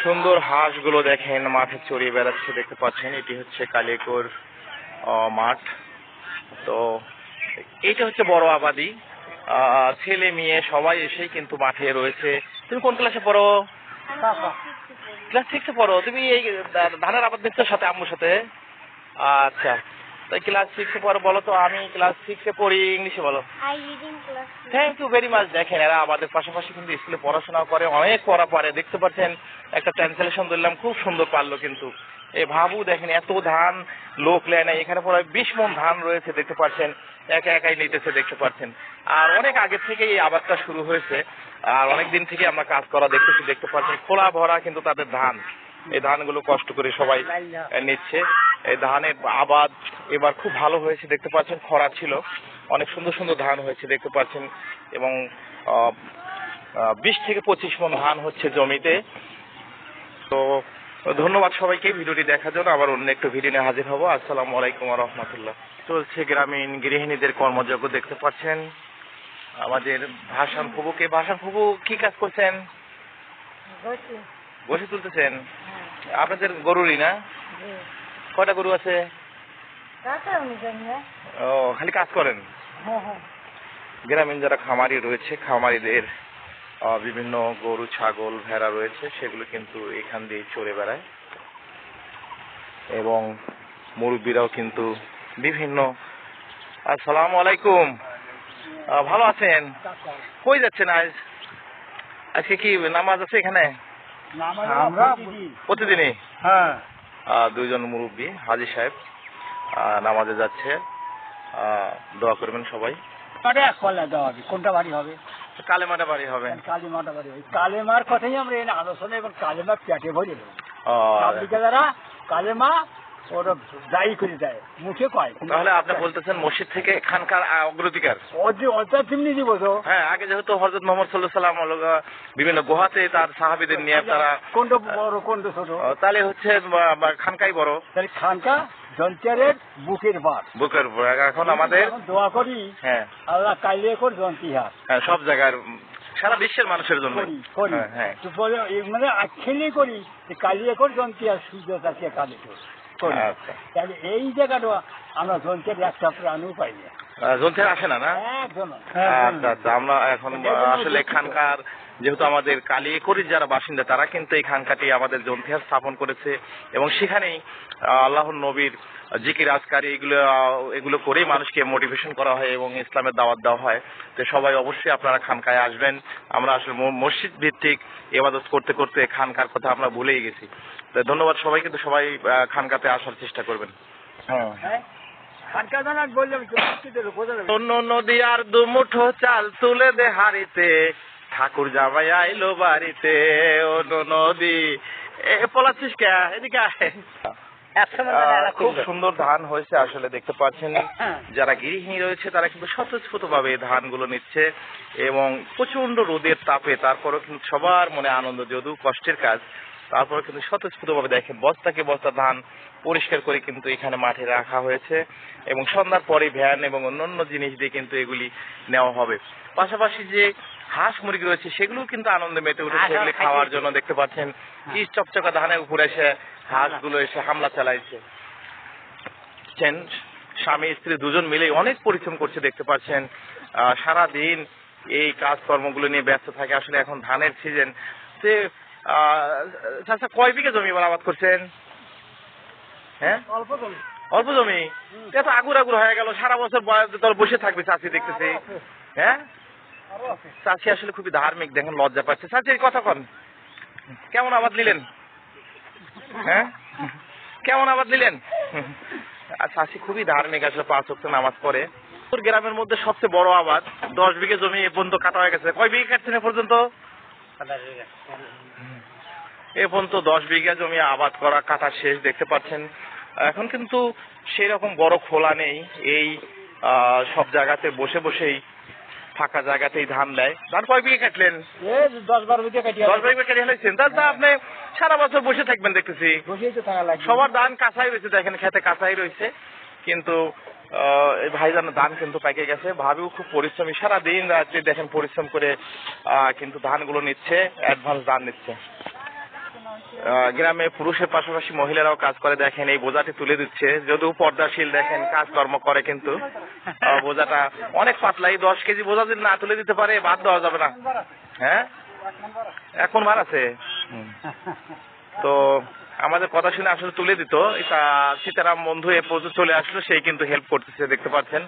সুন্দর হাঁসগুলো দেখেন মাঠে চড়িয়ে বেড়াচ্ছে, দেখতে পাচ্ছেন। এটি হচ্ছে কালিয়াকৈর মাঠ। তো এইটা হচ্ছে বড় আবাদি, ছেলে মেয়ে সবাই এসেই কিন্তু মাঠে রয়েছে। তুমি কোন ক্লাসে পড়ো? ক্লাস 6-এ পড়ো। তুমি এই ধানের আবাদ দেখছো সাথে আম্মুর সাথে? আচ্ছা, তাই ক্লাস 6-এ পড়ো। বলো তো, আমি ক্লাস 6-এ পড়ি, ইংলিশে বলো। Thank you very much. দেখেন এরা আমাদের পাশাপাশি কিন্তু স্কুলে পড়াশোনা করে, অনেক পড়া পারে। দেখতে পাচ্ছেন একটা ট্রান্সলেশন দিলাম, খুব সুন্দর পারলো কিন্তু। এই ভাবু দেখেন, এত ধান লোক নেয় না, এখানে প্রায় 20 মণ ধান রয়েছে, দেখতে পাচ্ছেন। একা একাই নিতেছে, দেখতে পাচ্ছেন। আর অনেক আগে থেকে এই আবাদটা শুরু হয়েছে, আর অনেক দিন থেকে আমরা কাজ করা দেখতেছি, দেখতে পাচ্ছেন। খোলা ভরা কিন্তু তাদের ধান, এই ধানগুলো কষ্ট করে সবাই নিচ্ছে। এই ধানের আবাদ এবার খুব ভালো হয়েছে, দেখতে পাচ্ছেন। খরা ছিল, অনেক সুন্দর সুন্দর ধান হয়েছে, দেখতে পাচ্ছেন। এবং 20 থেকে 25 মণ ধান হচ্ছে জমিতে। তো ধন্যবাদ সবাইকে ভিডিওটি দেখার জন্য। আবার অন্য একটু ভিডিও নিয়ে হাজির হব। আসসালামু আলাইকুম ওয়া রাহমাতুল্লাহ। চলছে গ্রামীণ গৃহিণীদের কর্মযজ্ঞ, দেখতে পাচ্ছেন। আমাদের ভাসান ফুবুকে, ভাসান ফুবু কি কাজ করছেন? বসে তুলতেছেন। আপনাদের গরুরই না? কয়টা গরু আছে? ও, খালি কাজ করেন? গ্রামীণ যারা খামারি রয়েছে, খামারিদের বিভিন্ন গরু, ছাগল, ভেড়া রয়েছে, সেগুলো কিন্তু এখান দিয়ে চড়ে বেড়ায়। এবং মুরব্বীরাও কিন্তু বিভিন্ন। আসসালামু আলাইকুম, ভালো আছেন? কই যাচ্ছেন আজ? আজকে কি নামাজ আছে এখানে? প্রতিদিনই? হ্যাঁ। দুইজন মুরব্বী, হাজী সাহেব নামাজে যাচ্ছে। দোয়া করবেন সবাই। কোনটা বাড়ি হবে? কালেমাটা বাড়ি হবে। কালেমাটা বাড়ি হবে। কালেমার কথাই আমরা এখানে আলোচনা, এবং কালেমা পেটে ভরে দেবো। যারা কালেমা ওরা দায়ী করে দেয়, মুখে কয়। তাহলে আপনি বলতেছেন মসজিদ থেকে খানকার অগ্রাধিকার? হ্যাঁ, আগে যেহেতু হযরত মুহাম্মদ সাল্লাল্লাহু আলাইহি ওয়াসাল্লাম বিভিন্ন গুহাতে তার সাহাবীদের নিয়ে তারা। কোনটা বড় কোনটা ছোট? তাহলে হচ্ছে খানকাই বড়। তাহলে খানকা জন্তিয়ারের বুকের ভাত, বুকের ভাত। এখন আমাদের দোয়া করি, হ্যাঁ, আল্লাহ কালিয়াকৈর জন্তিহার, হ্যাঁ, সব জায়গার সারা বিশ্বের মানুষের জন্য করি। হ্যাঁ, মানে আখ্যানই করি যে কালিয়াকৈর জন্তিহার সূর্য তাকে কালিয়াকৈর। তাহলে এই জায়গাটা আমরা জন্তের একটা প্রাণও পাই না। জন্তের আসে না? না, আচ্ছা আচ্ছা। আমরা এখন আসলে এখানকার যেহেতু আমাদের কালিয়াকৈর যারা বাসিন্দা, তারা কিন্তু এই খানকাটি আমাদের জন্তিহার স্থাপন করেছে, এবং সেখানেই আল্লাহর নবীর জিকির আজকারি এগুলো করেই মানুষকে মোটিভেশন করা হয় এবং ইসলামের দাওয়াত দেওয়া হয়। তো সবাই অবশ্যই আপনারা খানকায় আসবেন। আমরা আসলে মসজিদ ভিত্তিক ইবাদত করতে করতে খানকার কথা আমরা ভুলেই গেছি। তো ধন্যবাদ সবাইকে। তো সবাই খানকাতে আসার চেষ্টা করবেন। হ্যাঁ, অন্য নদী আর দুমুঠো চাল তুলে দে হাড়িতে, ঠাকুর জামাই আইলো বাড়িতে। অন্য নদী পলাচ্ছিস কে? এদিকে আয়। খুব সুন্দর ধান হয়েছে আসলে, দেখতে পাচ্ছেন। যারা গৃহিণী রয়েছে তারা কিন্তু স্বতঃস্ফূর্ত ভাবে ধানগুলো নিচ্ছে, এবং প্রচন্ড রোদের তাপে তারপরেও কিন্তু সবার মনে আনন্দ, যদিও কষ্টের কাজ, তারপরে কিন্তু স্বতঃস্ফূর্ত ভাবে দেখেন বস্তাকে বস্তা ধান পরিষ্কার করে কিন্তু এখানে মাঠে রাখা হয়েছে, এবং সন্ধ্যার পরে ভ্যান এবং অন্যান্য জিনিস দিয়ে কিন্তু এগুলি নেওয়া হবে। পাশাপাশি যে হাঁস মুরগি রয়েছে সেগুলো কিন্তু আনন্দে মেতে উঠেছে এগুলি খাওয়ার জন্য। দেখতে পাচ্ছেন কি চকচকা ধানের উপরে এসে হাঁসগুলো এসে হামলা চালাইছে। স্বামী স্ত্রী দুজন মিলে অনেক পরিশ্রম করছে, দেখতে পাচ্ছেন। সারাদিন এই কাজকর্মগুলো নিয়ে ব্যস্ত থাকে। আসলে এখন ধানের সিজন। আচ্ছা, কয় বিঘা জমি এবার আবাদ করছেন? হ্যাঁ, অল্প জমি। এত আগুর আগুর হয়ে গেল, সারা বছর তোর বসে থাকবে চাষি, দেখতেছি। হ্যাঁ, চাষি আসলে খুবই ধার্মিক, দেখেন লজ্জা পাচ্ছে। চাষির কথা কন, কেমন আবাদ নিলেন? হ্যাঁ, কেমন আবাদ নিলেন? আর চাষি খুবই ধার্মিক, আসলে 5 ওয়াক্ত নামাজ পড়ে। গ্রামের মধ্যে সবচেয়ে বড় আবাদ 10 বিঘা জমি এ পর্যন্ত কাটা হয়ে গেছে। কয় বিঘা কাটছেন এ পর্যন্ত? এ পর্যন্ত 10 বিঘা জমি আবাদ করা কাটা শেষ, দেখতে পাচ্ছেন। এখন কিন্তু সেই রকম বড় খোলা নেই, এই সব জায়গাতে বসে বসেই ফাঁকা জায়গাতেই ধান দেয়। ধান কয় বিঘা কাটলেন? 10-12 বিঘা কাটিয়ে। 10 বিঘা কাটিয়ে ফেলেছেন। তাহলে আপনি সারা বছর বসে থাকবেন, দেখতেছি। সবার ধান কাঁচাই রয়েছে, দেখেন খেতে কাঁচাই রয়েছে, কিন্তু এই ভাইজান ধান কিন্তু পেকে গেছে। ভাবিও খুব পরিশ্রমী, সারা দিন রাত্রি দেখেন পরিশ্রম করে কিন্তু ধানগুলো নিচ্ছে, অ্যাডভান্স ধান নিচ্ছে। গ্রামে পুরুষের পাশাপাশি মহিলারাও কাজ করে, দেখেন এই বোঝাটি তুলে দিচ্ছে, যদিও পর্দাশীল দেখেন কাজকর্ম করে, কিন্তু বোঝাটা অনেক পাতলা। এই 10 কেজি বোঝা যদি না তুলে দিতে পারে বাদ দেওয়া যাবে না। হ্যাঁ, এখন বার আছে। তো আমাদের কথা শুনে আসলে তুলে দিত। এটা সীতারাম বন্ধু এ পর্যন্ত চলে আসলো, সেই কিন্তু হেল্প করতেছে, দেখতে পাচ্ছেন।